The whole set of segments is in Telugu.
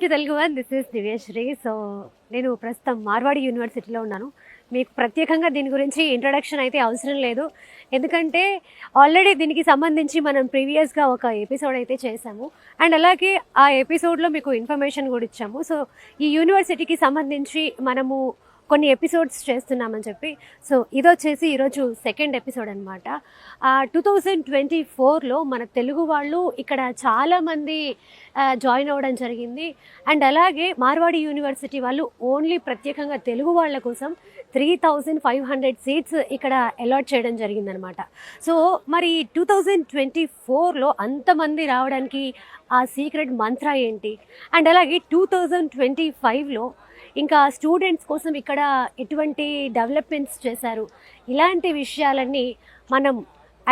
To Telugu one. This is Divyashri. So నేను ప్రస్తుతం మార్వాడి యూనివర్సిటీలో ఉన్నాను. మీకు ప్రత్యేకంగా దీని గురించి ఇంట్రడక్షన్ అయితే అవసరం లేదు, ఎందుకంటే ఆల్రెడీ దీనికి సంబంధించి మనం ప్రీవియస్గా ఒక ఎపిసోడ్ అయితే చేసాము. అండ్ అలాగే ఆ ఎపిసోడ్లో మీకు ఇన్ఫర్మేషన్ కూడా ఇచ్చాము. సో ఈ యూనివర్సిటీకి సంబంధించి మనము కొన్ని ఎపిసోడ్స్ చేస్తున్నామని చెప్పి. సో ఇది వచ్చేసి ఈరోజు సెకండ్ ఎపిసోడ్ అనమాట. 2024లో మన తెలుగు వాళ్ళు ఇక్కడ చాలామంది జాయిన్ అవ్వడం జరిగింది. అండ్ అలాగే మార్వాడి యూనివర్సిటీ వాళ్ళు ఓన్లీ ప్రత్యేకంగా తెలుగు వాళ్ళ కోసం 3500 సీట్స్ ఇక్కడ అలాట్ చేయడం జరిగిందనమాట. సో మరి 2024లో అంతమంది రావడానికి ఆ సీక్రెట్ మంత్ర ఏంటి, అండ్ అలాగే 2025లో ఇంకా స్టూడెంట్స్ కోసం ఇక్కడ ఎటువంటి డెవలప్మెంట్స్ చేశారు, ఇలాంటి విషయాలన్నీ మనం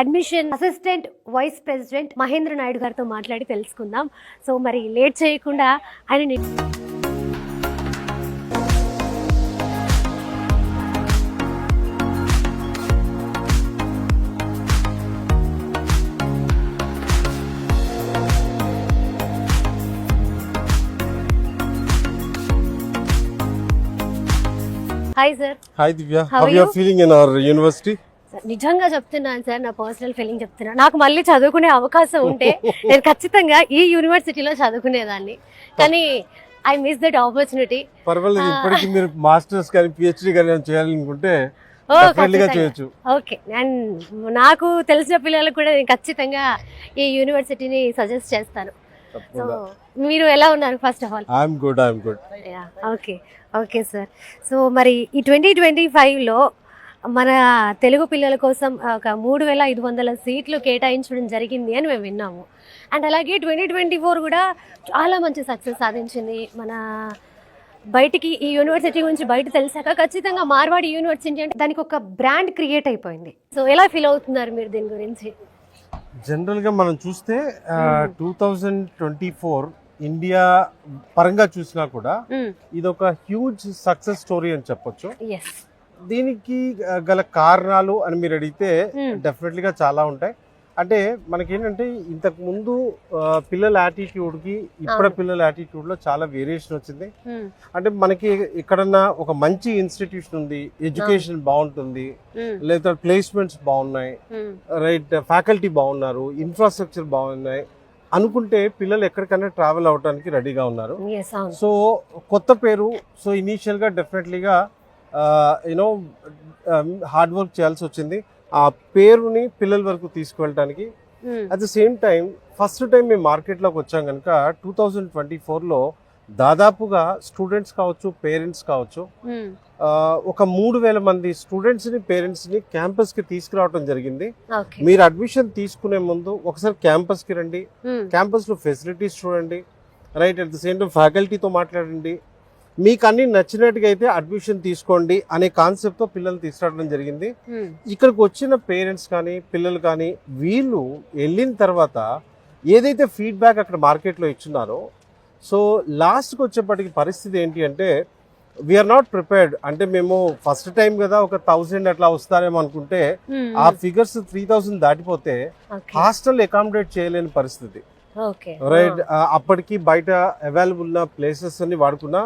admission assistant vice president Mahendra Naidu గారితో మాట్లాడి తెలుసుకుందాం. సో మరి లేట్ చేయకుండా ఆయన hi sir. Hi Divya, how you are feeling in our university? నిజంగా చెప్తున్నాను సార్, నా పర్సనల్ ఫీలింగ్ చెప్తున్నా. నాకు మళ్ళీ చదువుకునే అవకాశం ఉంటే నేను ఖచ్చితంగా ఈ యూనివర్సిటీలో చదువుకునేదాన్ని, కానీ ఐ మిస్ దట్ ఆపర్చునిటీ. పర్వాలేదు, ఇప్పటికి మీరు మాస్టర్స్ కానీ పిహెచ్డి కానీ చేయాలనుకుంటే చేయొచ్చు. ఓకే, అండ్ నాకు తెలిసిన పిల్లలకు కూడా నేను ఖచ్చితంగా ఈ యూనివర్సిటీని సజెస్ట్ చేస్తాను. సో మీరు ఎలా ఉన్నారు? First of all I'm good. Okay okay sir. So మరి ఈ 2025లో మన తెలుగు పిల్లల కోసం ఒక 3500 సీట్లు కేటాయించడం జరిగింది అని మేము విన్నాము. అండ్ అలాగే 2024 కూడా చాలా మంచి సక్సెస్ సాధించింది. మన బయటికి ఈ యూనివర్సిటీ గురించి బయట తెలిసాక ఖచ్చితంగా మార్వాడి యూనివర్సిటీ అంటే దానికి ఒక బ్రాండ్ క్రియేట్ అయిపోయింది. సో ఎలా ఫీల్ అవుతున్నారు మీరు దీని గురించి? జనరల్గా మనం చూస్తే 2024 ఇండియా పరంగా చూసినా కూడా ఇది ఒక హ్యూజ్ సక్సెస్ స్టోరీ అని చెప్పొచ్చు. దీనికి గల కారణాలు అని మీరు అడిగితే డెఫినెట్లీగా చాలా ఉంటాయి. అంటే మనకేంటంటే ఇంతకు ముందు పిల్లల యాటిట్యూడ్కి ఇప్పటి పిల్లల యాటిట్యూడ్లో చాలా వేరియేషన్ వచ్చింది. అంటే మనకి ఎక్కడన్నా ఒక మంచి ఇన్స్టిట్యూషన్ ఉంది, ఎడ్యుకేషన్ బాగుంటుంది, లేదా ప్లేస్మెంట్స్ బాగున్నాయి, రైట్, ఫ్యాకల్టీ బాగున్నారు, ఇన్ఫ్రాస్ట్రక్చర్ బాగున్నాయి అనుకుంటే పిల్లలు ఎక్కడికైనా ట్రావెల్ అవడానికి రెడీగా ఉన్నారు. సో కొత్త పేరు, సో ఇనీషియల్గా డెఫినెట్లీగా యూనో హార్డ్ వర్క్ చేయాల్సి వచ్చింది ఆ పేరుని పిల్లల వరకు తీసుకువెళ్ళడానికి. At the same time first time మేము మార్కెట్లోకి వచ్చాం కనుక 2024లో దాదాపుగా స్టూడెంట్స్ కావచ్చు, పేరెంట్స్ కావచ్చు, ఒక 3000 మంది స్టూడెంట్స్ని, పేరెంట్స్ని క్యాంపస్కి తీసుకురావడం జరిగింది. మీరు అడ్మిషన్ తీసుకునే ముందు ఒకసారి క్యాంపస్కి రండి, క్యాంపస్లో ఫెసిలిటీస్ చూడండి, right, at the same time ఫ్యాకల్టీతో మాట్లాడండి, మీకు అన్ని నచ్చినట్టుగా అయితే అడ్మిషన్ తీసుకోండి అనే కాన్సెప్ట్తో పిల్లలు తీసుకురావడం జరిగింది. ఇక్కడికి వచ్చిన పేరెంట్స్ కానీ పిల్లలు కానీ వీళ్ళు వెళ్ళిన తర్వాత ఏదైతే ఫీడ్బ్యాక్ అక్కడ మార్కెట్లో ఇచ్చున్నారో, సో లాస్ట్కి వచ్చేప్పటికి పరిస్థితి ఏంటి అంటే వీఆర్ నాట్ ప్రిపేర్డ్. అంటే మేము ఫస్ట్ టైం కదా ఒక 1000 అట్లా వస్తారేమో అనుకుంటే ఆ ఫిగర్స్ 3000 దాటిపోతే హాస్టల్ అకామిడేట్ చేయలేని పరిస్థితి, రైట్. అప్పటికి బయట అవైలబుల్ ఉన్న ప్లేసెస్ అన్ని వాడుకున్నా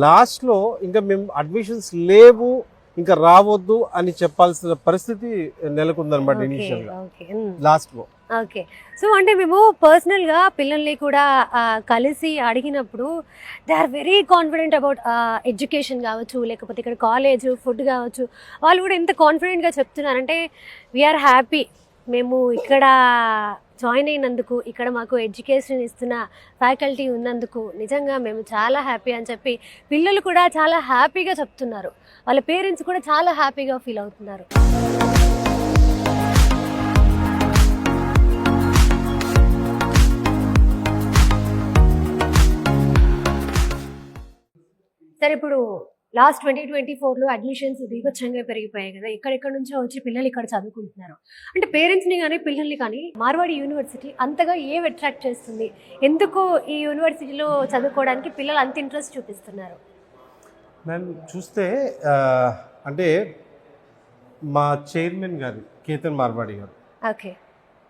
లాస్ట్ లో ఇంకా మేము అడ్మిషన్స్ లేవు, ఇంకా రావద్దు అని చెప్పాల్సిన పరిస్థితి నెలకొందనమాట ఇనీషియల్ గా లాస్ట్ లో. ఓకే, సో అంటే మేము పర్సనల్గా పిల్లల్ని కూడా కలిసి అడిగినప్పుడు they are very confident about education కావచ్చు, లేకపోతే ఇక్కడ కాలేజ్, ఫుడ్ కావచ్చు, వాళ్ళు కూడా ఎంత కాన్ఫిడెంట్గా చెప్తున్నారంటే వీఆర్ హ్యాపీ, మేము ఇక్కడ జాయిన్ అయినందుకు, ఇక్కడ మాకు ఎడ్యుకేషన్ ఇస్తున్న ఫ్యాకల్టీ ఉన్నందుకు నిజంగా మేము చాలా హ్యాపీ అని చెప్పి పిల్లలు కూడా చాలా హ్యాపీగా చెప్తున్నారు. వాళ్ళ పేరెంట్స్ కూడా చాలా హ్యాపీగా ఫీల్ అవుతున్నారు. సరే, ఇప్పుడు లాస్ట్ 2024లో అడ్మిషన్స్ బీభత్సంగా పెరిగిపోయాయి కదా, ఎక్కడెక్కడ నుంచో వచ్చి పిల్లలు ఇక్కడ చదువుకుంటున్నారు. అంటే పేరెంట్స్ని కానీ పిల్లల్ని కానీ మార్వాడి యూనివర్సిటీ అంతగా ఏం అట్రాక్ట్ చేస్తుంది? ఎందుకు ఈ యూనివర్సిటీలో చదువుకోవడానికి పిల్లలు అంత ఇంట్రెస్ట్ చూపిస్తున్నారు? మేము చూస్తే అంటే మా చైర్మన్ గారు కేతన్ మార్వాడి గారు, ఓకే,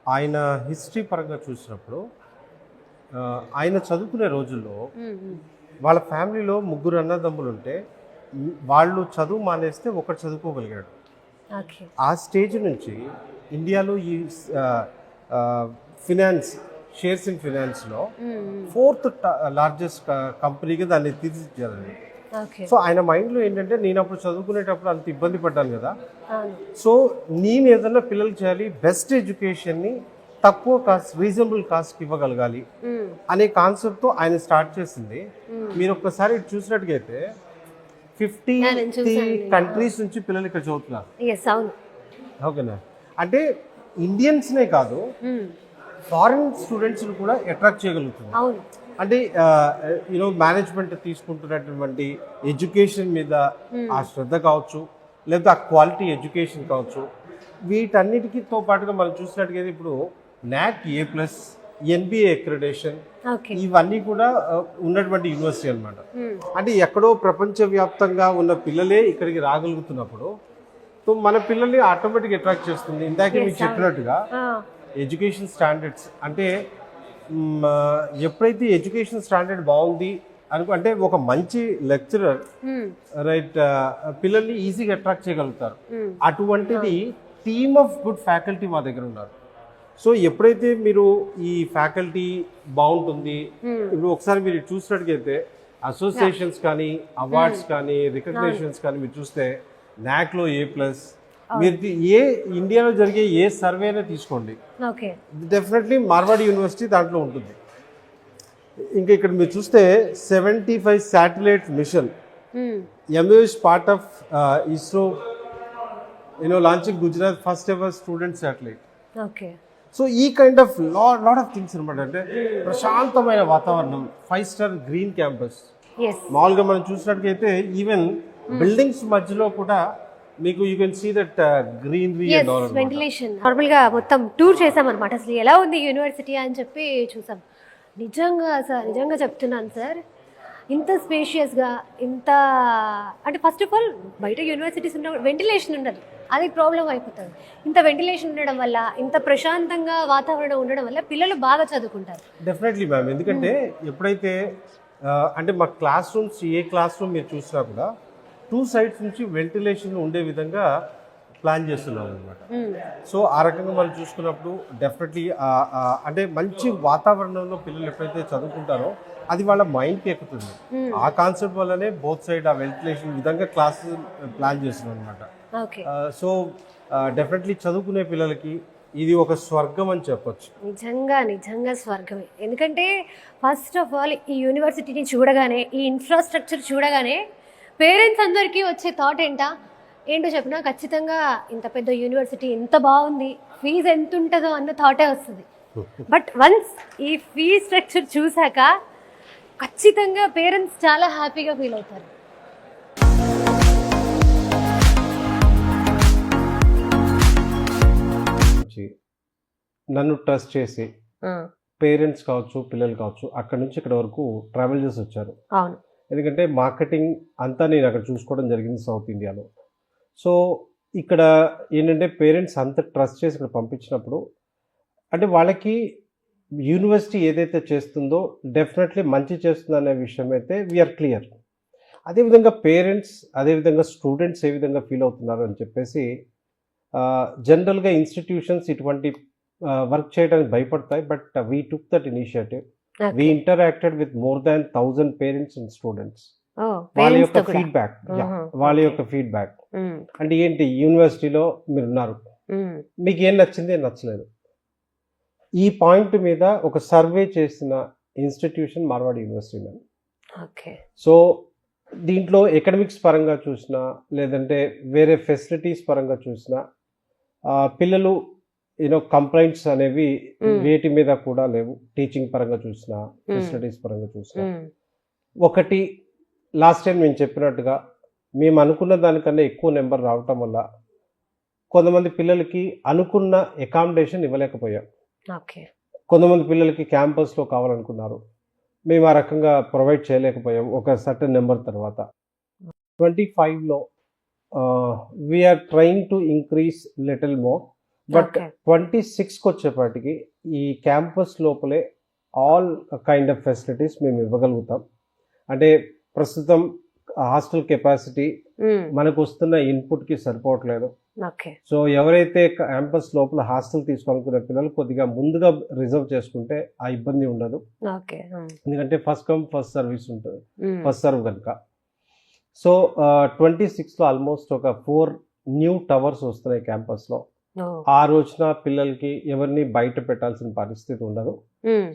ఆయన హిస్టరీ పరంగా చూసినప్పుడు ఆయన చదువుకునే రోజుల్లో వాళ్ళ ఫ్యామిలీలో ముగ్గురు అన్నదమ్ములు ఉంటే వాళ్ళు చదువు మానేస్తే ఒకటి చదువుకోగలిగాడు. ఓకే. ఆ స్టేజ్ నుంచి ఇండియాలో ఈ ఫినాన్స్, షేర్స్ ఇన్ ఫినాన్స్లో 4th లార్జెస్ట్ కంపెనీగా దాన్ని తీర్చిదిద్దారండి. ఓకే. సో ఆయన మైండ్లో ఏంటంటే, నేను అప్పుడు చదువుకునేటప్పుడు అంత ఇబ్బంది పడ్డాను కదా, అవును. సో నేను ఏదన్నా పిల్లలు చేయాలి, బెస్ట్ ఎడ్యుకేషన్ని తక్కువ కాస్ట్, రీజనబుల్ కాస్ట్కి ఇవ్వగలగాలి అనే కాన్సెప్ట్తో ఆయన స్టార్ట్ చేసింది. మీరు ఒక్కసారి చూసినట్టుగైతే 50 కంట్రీస్ నుంచి పిల్లలు ఇక్కడ చదువుతున్నారు. ఎస్, అవును. ఓకేనా? అంటే ఇండియన్స్నే కాదు, ఫారిన్ స్టూడెంట్స్ని కూడా అట్రాక్ట్ చేయగలుగుతుంది. అవును. అంటే మేనేజ్మెంట్ తీసుకుంటున్నటువంటి ఎడ్యుకేషన్ మీద ఆ శ్రద్ధ కావచ్చు, లేదా ఆ క్వాలిటీ ఎడ్యుకేషన్ కావచ్చు, వీటన్నిటితో పాటుగా మనం చూసినట్టుగా ఇప్పుడు NAC A+, NBA అక్రిడేషన్, ఇవన్నీ కూడా ఉన్నటువంటి యూనివర్సిటీ అన్నమాట. అంటే ఎక్కడో ప్రపంచవ్యాప్తంగా ఉన్న పిల్లలే ఇక్కడికి రాగలుగుతున్నప్పుడు సో మన పిల్లల్ని ఆటోమేటిక్ అట్రాక్ట్ చేస్తుంది. ఇందాకే మీకు చెప్పినట్టుగా ఎడ్యుకేషన్ స్టాండర్డ్స్ అంటే ఎప్పుడైతే ఎడ్యుకేషన్ స్టాండర్డ్ బాగుంది అంటే ఒక మంచి లెక్చరర్ రైట్ పిల్లల్ని ఈజీగా అట్రాక్ట్ చేయగలుగుతారు. అటువంటిది టీమ్ ఆఫ్ గుడ్ ఫ్యాకల్టీ మా దగ్గర ఉన్నారు. సో ఎప్పుడైతే మీరు ఈ ఫ్యాకల్టీ బాగుంటుంది, ఇప్పుడు ఒకసారి మీరు చూసినట్టుగైతే అసోసియేషన్స్ కానీ, అవార్డ్స్ కానీ, రికగ్నేషన్స్ కానీ మీరు చూస్తే NACలో A+, మీరు ఇండియాలో జరిగే ఏ సర్వే అయినా తీసుకోండి, డెఫినెట్లీ మార్వాడి యూనివర్సిటీ దాంట్లో ఉంటుంది. ఇంకా ఇక్కడ మీరు చూస్తే 75 satellite mission, MOS part of ISRO launching Gujarat first ever student satellite. So ఈ kind of lot of things అనమాట. అంటే ప్రశాంతమైన వాతావరణం, 5-star గ్రీన్ క్యాంపస్. మామూలుగా మనం చూసినట్టుగైతే ఈవెన్ బిల్డింగ్స్ మధ్యలో కూడా మీకు you can see that greenery and all ventilation. Normal గా మొత్తం టూర్ చేసాం అనమాట, అసలు ఎలా ఉంది యూనివర్సిటీ అని చెప్పి చూసాం. నిజంగా చెప్తున్నాను సార్, ఇంత స్పేషియస్గా, ఇంత అంటే ఫస్ట్ ఆఫ్ ఆల్ బయట యూనివర్సిటీస్ ఉన్న వెంటిలేషన్ ఉండదు, అది ప్రాబ్లం అయిపోతుంది. ఇంత వెంటిలేషన్ ఉండడం వల్ల, ఇంత ప్రశాంతంగా వాతావరణం ఉండడం వల్ల పిల్లలు బాగా చదువుకుంటారు. Definitely ma'am. ఎందుకంటే ఎప్పుడైతే అంటే మా క్లాస్ రూమ్స్, ఏ క్లాస్ రూమ్ మీరు చూసినా కూడా 2 sides నుంచి వెంటిలేషన్ ఉండే విధంగా ప్లాన్ చేస్తున్నాం అనమాట. సో ఆ రకంగా మనం చూసుకున్నప్పుడు డెఫినెట్లీ అంటే మంచి వాతావరణంలో పిల్లలు ఎప్పుడైతే చదువుకుంటారో అది వాళ్ళ మైండ్కి ఎక్కుతుంది. ఆ కాన్సెప్ట్ వల్లనే బోత్ సైడ్ ఆ వెంటిలేషన్ విధంగా క్లాసెస్ ప్లాన్ చేస్తున్నాం అనమాట. సో డెఫినెట్లీ చదువుకునే పిల్లలకి ఇది ఒక స్వర్గం అని చెప్పొచ్చు. నిజంగా స్వర్గమే. ఎందుకంటే ఫస్ట్ ఆఫ్ ఆల్ ఈ యూనివర్సిటీని చూడగానే, ఈ ఇన్ఫ్రాస్ట్రక్చర్ చూడగానే పేరెంట్స్ అందరికీ వచ్చే థాట్ ఏంటో చెప్పినా, ఖచ్చితంగా ఇంత పెద్ద యూనివర్సిటీ ఎంత బాగుంది, ఫీజు ఎంత ఉంటుందో అన్న థాటే వస్తుంది. బట్ వన్స్ ఈ ఫీజ్ స్ట్రక్చర్ చూసాక ఖచ్చితంగా పేరెంట్స్ చాలా హ్యాపీగా ఫీల్ అవుతారు. నన్ను ట్రస్ట్ చేసి పేరెంట్స్ కావచ్చు, పిల్లలు కావచ్చు, అక్కడ నుంచి ఇక్కడ వరకు ట్రావెల్ చేసి వచ్చారు. అవును. ఎందుకంటే మార్కెటింగ్ అంతా నేను అక్కడ చూసుకోవడం జరిగింది సౌత్ ఇండియాలో. సో ఇక్కడ ఏంటంటే పేరెంట్స్ అంత ట్రస్ట్ చేసి ఇక్కడ పంపించినప్పుడు అంటే వాళ్ళకి యూనివర్సిటీ ఏదైతే చేస్తుందో డెఫినెట్లీ మంచి చేస్తుంది అనే విషయం అయితే వీఆర్ క్లియర్. అదేవిధంగా పేరెంట్స్, అదేవిధంగా స్టూడెంట్స్ ఏ విధంగా ఫీల్ అవుతున్నారు అని చెప్పేసి జనరల్గా ఇన్స్టిట్యూషన్స్ ఇటువంటి వర్క్ చేయడానికి భయపడతాయి. But we took that initiative. We interacted with more than 1,000 parents and students. వాళ్ళ యొక్క ఫీడ్బ్యాక్ అంటే ఏంటి, యూనివర్సిటీలో మీరు ఉన్నారు, మీకు ఏం నచ్చింది, ఏం నచ్చలేదు, ఈ పాయింట్ మీద ఒక సర్వే చేసిన ఇన్స్టిట్యూషన్ మార్వాడి యూనివర్సిటీ. సో దీంట్లో ఎకడమిక్స్ పరంగా చూసినా, లేదంటే వేరే ఫెసిలిటీస్ పరంగా చూసినా, పిల్లలు కంప్లైంట్స్ అనేవి వేటి మీద కూడా లేవు. టీచింగ్ పరంగా చూసినా, ఫెసిలిటీస్ పరంగా చూసినా. ఒకటి, లాస్ట్ టైం నేను చెప్పినట్టుగా మేము అనుకున్న దానికన్నా ఎక్కువ నెంబర్ రావటం వల్ల కొంతమంది పిల్లలకి అనుకున్న అకామిడేషన్ ఇవ్వలేకపోయాం. కొంతమంది పిల్లలకి క్యాంపస్లో కావాలనుకున్నారు, మేము ఆ రకంగా ప్రొవైడ్ చేయలేకపోయాం ఒక సర్టన్ నెంబర్ తర్వాత. 25లో we're trying to increase little more. But 26కి వచ్చేపాటికి ఈ క్యాంపస్ లోపలే ఆల్ కైండ్ ఆఫ్ ఫెసిలిటీస్ మేము ఇవ్వగలుగుతాం. అంటే ప్రస్తుతం హాస్టల్ కెపాసిటీ మనకు వస్తున్న ఇన్పుట్కి సరిపోవట్లేదు. ఓకే. సో ఎవరైతే క్యాంపస్ లోపల హాస్టల్ తీసుకోవాలనుకునే పిల్లలు కొద్దిగా ముందుగా రిజర్వ్ చేసుకుంటే ఆ ఇబ్బంది ఉండదు. ఓకే. ఎందుకంటే ఫస్ట్ కమ్ ఫస్ట్ సర్వీస్ ఉంటుంది, ఫస్ట్ సర్వ్ కనుక. సో 26లో ఆల్మోస్ట్ ఒక 4 న్యూ టవర్స్ వస్తున్నాయి క్యాంపస్లో. ఆ రోజున పిల్లలకి ఎవరిని బయట పెట్టాల్సిన పరిస్థితి ఉండదు.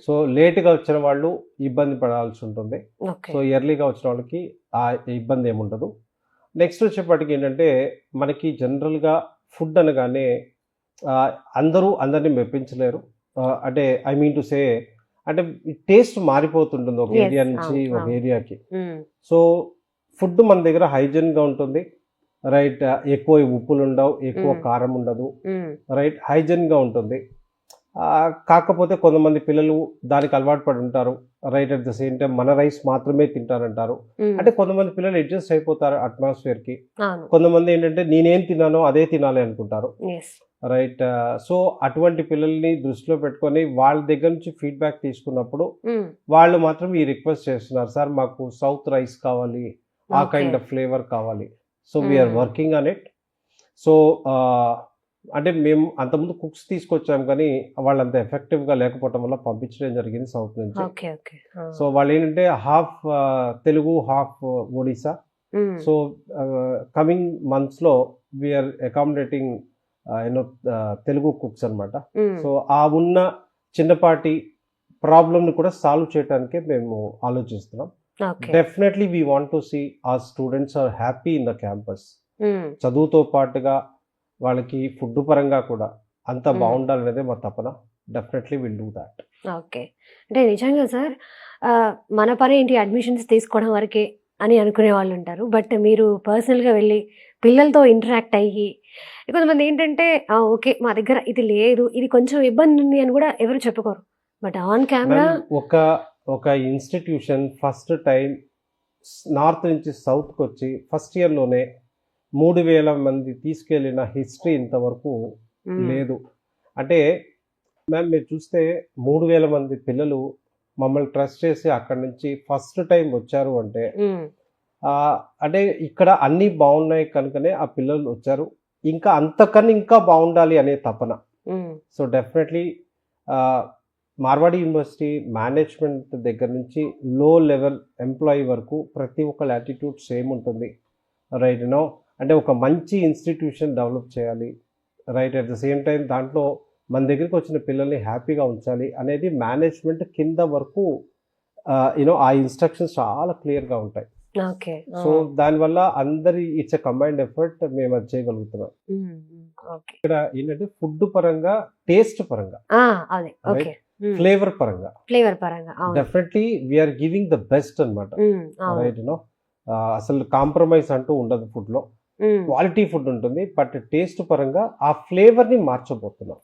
సో లేట్గా వచ్చిన వాళ్ళు ఇబ్బంది పడాల్సి ఉంటుంది. సో ఎర్లీగా వచ్చిన వాళ్ళకి ఆ ఇబ్బంది ఏముండదు. నెక్స్ట్ వచ్చేప్పటికి ఏంటంటే మనకి జనరల్గా ఫుడ్ అనగానే అందరినీ మెప్పించలేరు. అంటే ఐ మీన్ టు సే అంటే టేస్ట్ మారిపోతుంటుంది ఒక ఏరియా నుంచి ఒక ఏరియాకి. సో ఫుడ్ మన దగ్గర హైజీన్గా ఉంటుంది, రైట్. ఎక్కువ ఉప్పులు ఉండవు, ఎక్కువ కారం ఉండదు, రైట్. హైజీన్గా ఉంటుంది. కాకపోతే కొంతమంది పిల్లలు దానికి అలవాటు పడి ఉంటారు, right. At the same time మన రైస్ మాత్రమే తింటారంటారు. అంటే కొంతమంది పిల్లలు అడ్జస్ట్ అయిపోతారు అట్మాస్ఫియర్కి. కొంతమంది ఏంటంటే నేనేం తిన్నానో అదే తినాలి అనుకుంటారు, రైట్. సో అటువంటి పిల్లల్ని దృష్టిలో పెట్టుకొని వాళ్ళ దగ్గర నుంచి ఫీడ్బ్యాక్ తీసుకున్నప్పుడు వాళ్ళు మాత్రం ఈ రిక్వెస్ట్ చేస్తున్నారు, సార్ మాకు సౌత్ రైస్ కావాలి, ఆ కైండ్ ఆఫ్ ఫ్లేవర్ కావాలి. So we are working on it. So అంటే మేము అంతకుముందు కుక్స్ తీసుకొచ్చాము కానీ వాళ్ళు అంత ఎఫెక్టివ్గా లేకపోవడం వల్ల పంపించడం జరిగింది సౌత్ నుంచి. సో వాళ్ళు ఏంటంటే half Telugu half Odisha. So coming మంత్స్లో వీఆర్ అకామిడేటింగ్ తెలుగు కుక్స్ అనమాట. సో ఆ ఉన్న చిన్నపాటి ప్రాబ్లమ్ని కూడా సాల్వ్ చేయడానికే మేము ఆలోచిస్తున్నాం. Definitely we want to see our students are happy in the campus. చదువుతో పాటుగా వాళ్ళకి ఫుడ్ పరంగా కూడా అంత బాగుండాలనేదే మా తపన. Definitely will do that. Okay. అంటే నిజంగా సార్ మన పని ఏంటి అడ్మిషన్స్ తీసుకోవడం వరకే అని అనుకునే వాళ్ళు ఉంటారు. బట్ మీరు పర్సనల్గా వెళ్ళి పిల్లలతో ఇంటరాక్ట్ అయ్యి, కొంతమంది ఏంటంటే ఓకే మా దగ్గర ఇది లేదు, ఇది కొంచెం ఇబ్బంది ఉంది అని కూడా ఎవరు చెప్పుకోరు. బట్ ఆన్ కెమెరా ఒక ఇన్స్టిట్యూషన్ ఫస్ట్ టైం నార్త్ నుంచి సౌత్కి వచ్చి ఫస్ట్ ఇయర్లోనే 3,000 మంది తీసుకెళ్ళిన హిస్టరీ ఇంతవరకు లేదు. అంటే మ్యామ్ మీరు చూస్తే 3,000 మంది పిల్లలు మమ్మల్ని ట్రస్ట్ చేసి అక్కడి నుంచి ఫస్ట్ టైం వచ్చారు అంటే అంటే ఇక్కడ అన్నీ బాగున్నాయి కనుకనే ఆ పిల్లలు వచ్చారు. ఇంకా అంతకన్నా ఇంకా బాగుండాలి అనే తపన. So definitely Marwadi university management దగ్గర నుంచి లో లెవెల్ ఎంప్లాయీ వరకు ప్రతి ఒక్కళ్ళ యాటిట్యూడ్ సేమ్ ఉంటుంది, రైట్. అంటే ఒక మంచి ఇన్స్టిట్యూషన్ డెవలప్ చేయాలి, right. At the same time దాంట్లో మన దగ్గరికి వచ్చిన పిల్లల్ని హ్యాపీగా ఉంచాలి అనేది మేనేజ్మెంట్ కింద వరకు ఆ ఇన్స్ట్రక్షన్స్ చాలా క్లియర్గా ఉంటాయి. సో దానివల్ల అందరి ఇట్స్ ఎ కంబైన్డ్ ఎఫర్ట్ మేము అది చేయగలుగుతున్నాం. ఇక్కడ ఏంటంటే ఫుడ్ పరంగా, టేస్ట్ పరంగా, ఫ్లేవర్ పరంగా definitely we are giving the best అనమాట, రైట్. అసలు కాంప్రమైజ్ అంటూ ఉండదు ఫుడ్ లో. క్వాలిటీ ఫుడ్ ఉంటుంది, బట్ టేస్ట్ పరంగా ఆ ఫ్లేవర్ ని మార్చబోతున్నాం.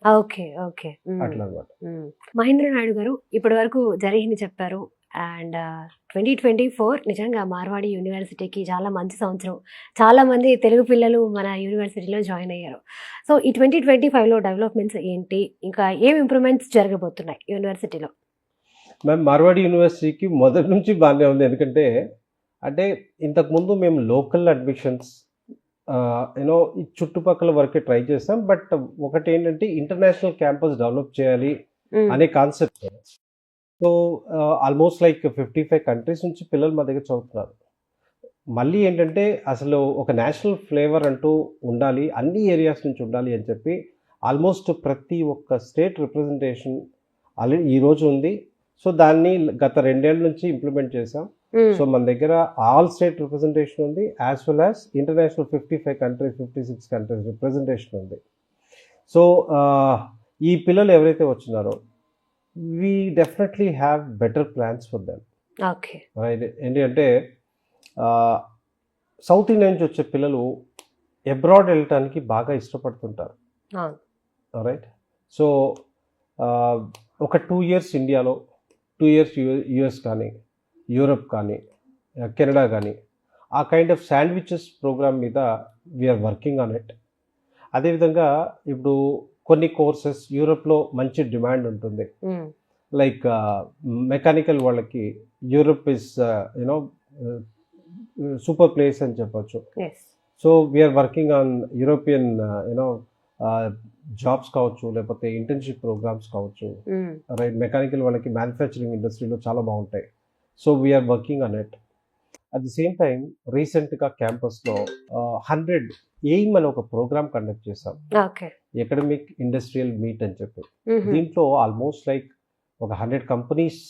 అట్లా అనమాట. మహేంద్ర నాయుడు గారు ఇప్పటి వరకు జరిగింది చెప్పారు. అండ్ 2024 నిజంగా మార్వాడి యూనివర్సిటీకి చాలా మంచి సంవత్సరం. చాలా మంది తెలుగు పిల్లలు మన యూనివర్సిటీలో జాయిన్ అయ్యారు. సో ఈ 2025లో డెవలప్మెంట్స్ ఏంటి, ఇంకా ఏం ఇంప్రూవ్మెంట్స్ జరగబోతున్నాయి యూనివర్సిటీలో? మ్యామ్ మార్వాడి యూనివర్సిటీకి మొదటి నుంచి బాగానే ఉంది. ఎందుకంటే అంటే ఇంతకుముందు మేము లోకల్ అడ్మిషన్స్ ఈ చుట్టుపక్కల వరకే ట్రై చేస్తాం. బట్ ఒకటి ఏంటంటే ఇంటర్నేషనల్ క్యాంపస్ డెవలప్ చేయాలి అనే concept. So almost like 55 countries నుంచి పిల్లలు మా దగ్గర చదువుతున్నారు. మళ్ళీ ఏంటంటే అసలు ఒక నేషనల్ ఫ్లేవర్ అంటూ ఉండాలి, అన్ని ఏరియాస్ నుంచి ఉండాలి అని చెప్పి ఆల్మోస్ట్ ప్రతి ఒక్క స్టేట్ రిప్రజెంటేషన్ ఆల్రెడీ ఈరోజు ఉంది. సో దాన్ని గత 2 ఏళ్ళ నుంచి ఇంప్లిమెంట్ చేసాం. సో మన దగ్గర ఆల్ స్టేట్ రిప్రజెంటేషన్ ఉంది, as well as international 55 countries 56 countries representation ఉంది. సో ఈ పిల్లలు ఎవరైతే వచ్చినారో we definitely have better plans for them. Okay. Right. ఏంటంటే సౌత్ ఇండియా నుంచి వచ్చే పిల్లలు అబ్రాడ్ వెళ్ళటానికి బాగా ఇష్టపడుతుంటారు, రైట్. సో ఒక 2 years ఇండియాలో, 2 years యుఎస్ కానీ, యూరప్ కానీ, కెనడా కానీ ఆ కైండ్ ఆఫ్ శాండ్విచెస్ ప్రోగ్రామ్ మీద వీఆర్ వర్కింగ్ ఆన్ ఇట్. అదేవిధంగా ఇప్పుడు కొన్ని కోర్సెస్ యూరోప్లో మంచి డిమాండ్ ఉంటుంది, లైక్ మెకానికల్ వాళ్ళకి Europe is you know super place అని చెప్పొచ్చు. So we are working on European you know jobs కావచ్చు, లేకపోతే ఇంటర్న్షిప్ ప్రోగ్రామ్స్ కావచ్చు, రైట్. మెకానికల్ వాళ్ళకి మ్యానుఫ్యాక్చరింగ్ ఇండస్ట్రీలో చాలా బాగుంటాయి. So we are working on it. At the same time రీసెంట్గా క్యాంపస్లో 100 ఎయిమ్ అని ఒక ప్రోగ్రామ్ కండక్ట్ చేశాం, ఎకడమిక్ ఇండస్ట్రియల్ మీట్ అని చెప్పి. దీంట్లో ఆల్మోస్ట్ లైక్ ఒక 100 కంపెనీస్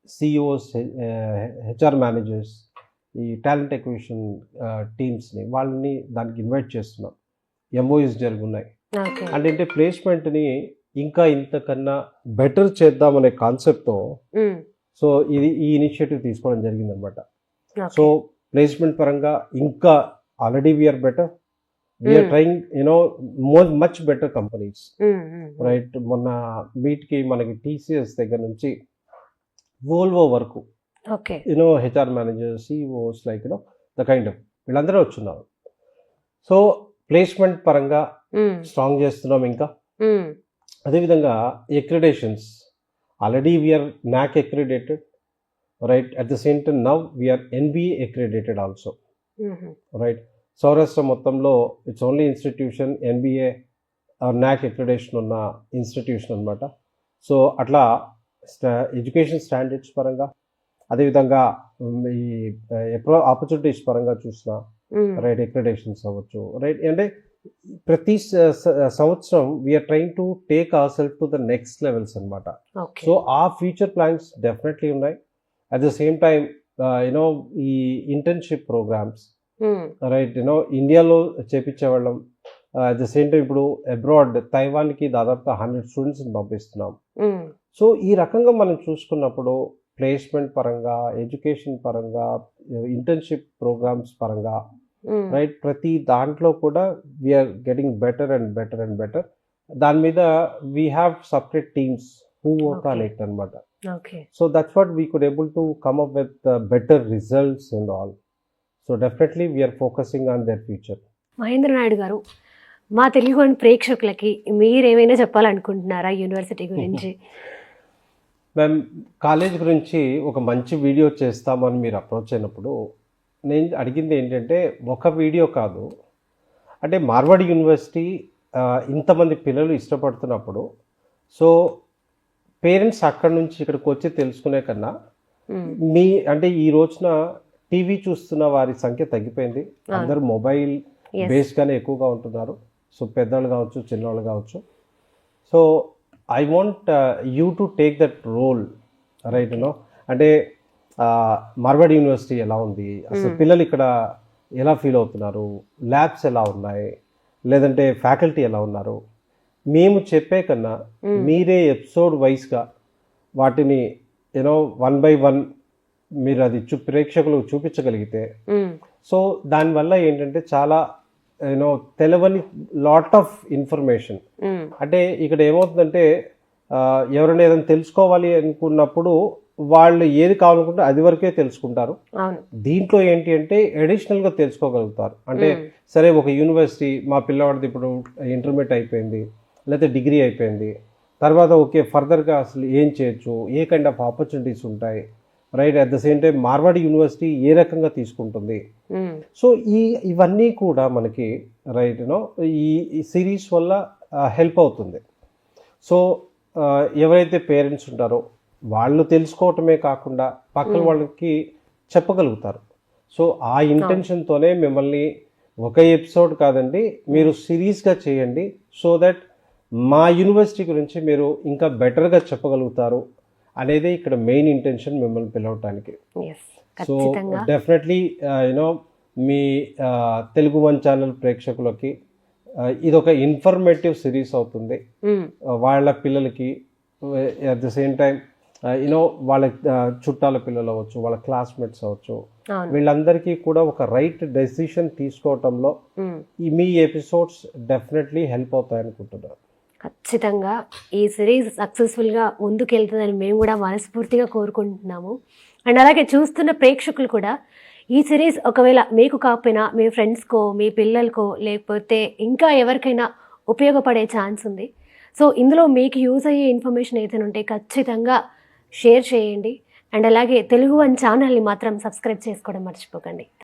సిఇఓస్, హెచ్ఆర్ మేనేజర్స్, ఈ టాలెంట్ ఎక్విజిషన్ టీమ్స్ని వాళ్ళని దానికి ఇన్వైట్ చేస్తున్నాం. ఎంఓయూస్ జరుగున్నాయి. అంటే ప్లేస్మెంట్ని ఇంకా ఇంతకన్నా బెటర్ చేద్దామనే కాన్సెప్ట్తో సో ఈ ఇనిషియేటివ్ తీసుకోవడం జరిగిందనమాట. సో ప్లేస్మెంట్ పరంగా ఇంకా already we are better, we are trying you know much better companies, right. మొన్న మీట్కి మనకి టీసీఎస్ దగ్గర నుంచి వోల్వో వరకు you know HR managers, CEOs, like you know the kind of వీళ్ళందరూ వచ్చున్నారు. సో ప్లేస్మెంట్ పరంగా స్ట్రాంగ్ చేస్తున్నాం. ఇంకా అదేవిధంగా accreditations, already we are NAAC accredited, right. At the same time now we are NBA accredited also, right. Saurashtra మొత్తంలో it's only institution NBA NAAC accreditation ఉన్న ఇన్స్టిట్యూషన్ అనమాట. సో అట్లా ఎడ్యుకేషన్ స్టాండర్డ్స్ పరంగా, అదేవిధంగా ఈ ఆపర్చునిటీస్ పరంగా చూసినా, రైట్, అక్రిడేషన్స్ అవ్వచ్చు, రైట్. అంటే ప్రతి సంవత్సరం we are trying to take our self to the next levels అనమాట. సో ఆ ఫ్యూచర్ ప్లాన్స్ డెఫినెట్లీ ఉన్నాయి. At the same time you know ఈ ఇంటర్న్షిప్ ప్రోగ్రామ్స్, రైట్, యూనో ఇండియాలో చేపించేవాళ్ళం. అట్ ద సేమ్ టైం ఇప్పుడు అబ్రాడ్ తైవాన్కి దాదాపుగా 100 స్టూడెంట్స్ని పంపిస్తున్నాం. సో ఈ రకంగా మనం చూసుకున్నప్పుడు ప్లేస్మెంట్ పరంగా, ఎడ్యుకేషన్ పరంగా, ఇంటర్న్షిప్ ప్రోగ్రామ్స్ పరంగా, రైట్, ప్రతి దాంట్లో కూడా we're getting better and better and better. దాని మీద we have separate teams who work on it అనమాట. So that's what we could able to come up with better results and all. So definitely we're focusing on their future. Mahendra Naidu garu, మా తెలుగు అని ప్రేక్షకులకి మీరేమైనా చెప్పాలనుకుంటున్నారా యూనివర్సిటీ గురించి? మేము కాలేజ్ గురించి ఒక మంచి వీడియో చేస్తామని మీరు అప్రోచ్ అయినప్పుడు నేను అడిగింది ఏంటంటే, ఒక వీడియో కాదు, అంటే మార్వాడి యూనివర్సిటీ ఇంతమంది పిల్లలు ఇష్టపడుతున్నప్పుడు, సో పేరెంట్స్ అక్కడి నుంచి ఇక్కడికి వచ్చి తెలుసుకునే కన్నా మీ అంటే ఈ రోజున టీవీ చూస్తున్న వారి సంఖ్య తగ్గిపోయింది. అందరూ మొబైల్ బేస్గానే ఎక్కువగా ఉంటున్నారు. సో పెద్దవాళ్ళు కావచ్చు, చిన్నవాళ్ళు కావచ్చు. So I want you to take that role, right. You know అంటే మార్వాడి యూనివర్సిటీ ఎలా ఉంది, అసలు పిల్లలు ఇక్కడ ఎలా ఫీల్ అవుతున్నారు, ల్యాబ్స్ ఎలా ఉన్నాయి, లేదంటే ఫ్యాకల్టీ ఎలా ఉన్నారు, మేము చెప్పే కన్నా మీరే ఎపిసోడ్ వైజ్గా వాటిని యూనో 1 by 1 మీరు అది ప్రేక్షకులకు చూపించగలిగితే, సో దానివల్ల ఏంటంటే చాలా యూనో తెలవని లాట్ ఆఫ్ ఇన్ఫర్మేషన్. అంటే ఇక్కడ ఏమవుతుందంటే ఎవరైనా ఏదైనా తెలుసుకోవాలి అనుకున్నప్పుడు వాళ్ళు ఏది కావాలనుకుంటే అది వరకే తెలుసుకుంటారు. దీంట్లో ఏంటి అంటే అడిషనల్గా తెలుసుకోగలుగుతారు. అంటే సరే, ఒక యూనివర్సిటీ మా పిల్లవాడిది ఇప్పుడు ఇంటర్మీడియట్ అయిపోయింది, లేకపోతే డిగ్రీ అయిపోయింది, తర్వాత ఓకే ఫర్దర్గా అసలు ఏం చేయొచ్చు, ఏ కైండ్ ఆఫ్ ఆపర్చునిటీస్ ఉంటాయి, right. At the same time Marwadi university ఏ రకంగా తీసుకుంటుంది. సో ఇవన్నీ కూడా మనకి రైట్ యూనో ఈ సిరీస్ వల్ల హెల్ప్ అవుతుంది. సో ఎవరైతే పేరెంట్స్ ఉంటారో వాళ్ళు తెలుసుకోవటమే కాకుండా పక్కన వాళ్ళకి చెప్పగలుగుతారు. సో ఆ ఇంటెన్షన్తోనే మిమ్మల్ని ఒక ఎపిసోడ్ కాదండి, మీరు సిరీస్గా చేయండి. సో దట్ మా యూనివర్సిటీ గురించి మీరు ఇంకా బెటర్గా చెప్పగలుగుతారు అనేది ఇక్కడ మెయిన్ ఇంటెన్షన్ మిమ్మల్ని పిలవటానికి. సో డెఫినెట్లీ యూనో మీ తెలుగు వన్ ఛానల్ ప్రేక్షకులకి ఇది ఒక ఇన్ఫర్మేటివ్ సిరీస్ అవుతుంది. వాళ్ళ పిల్లలకి at the same time you know వాళ్ళ చుట్టాల పిల్లలు అవ్వచ్చు, వాళ్ళ క్లాస్మేట్స్ అవ్వచ్చు, వీళ్ళందరికీ కూడా ఒక రైట్ డెసిషన్ తీసుకోవటంలో మీ ఎపిసోడ్స్ డెఫినెట్లీ హెల్ప్ అవుతాయి అనుకుంటున్నాను. ఖచ్చితంగా ఈ సిరీస్ సక్సెస్ఫుల్గా ముందుకెళ్తుందని మేము కూడా మనస్ఫూర్తిగా కోరుకుంటున్నాము. అండ్ అలాగే చూస్తున్న ప్రేక్షకులు కూడా ఈ సిరీస్ ఒకవేళ మీకు కాకపోయినా మీ ఫ్రెండ్స్కో, మీ పిల్లలకో, లేకపోతే ఇంకా ఎవరికైనా ఉపయోగపడే ఛాన్స్ ఉంది. సో ఇందులో మీకు యూజ్ అయ్యే ఇన్ఫర్మేషన్ ఏదైనా ఉంటే ఖచ్చితంగా షేర్ చేయండి. అండ్ అలాగే తెలుగు వన్ ఛానల్ని మాత్రం సబ్స్క్రైబ్ చేసుకోవడం మర్చిపోకండి.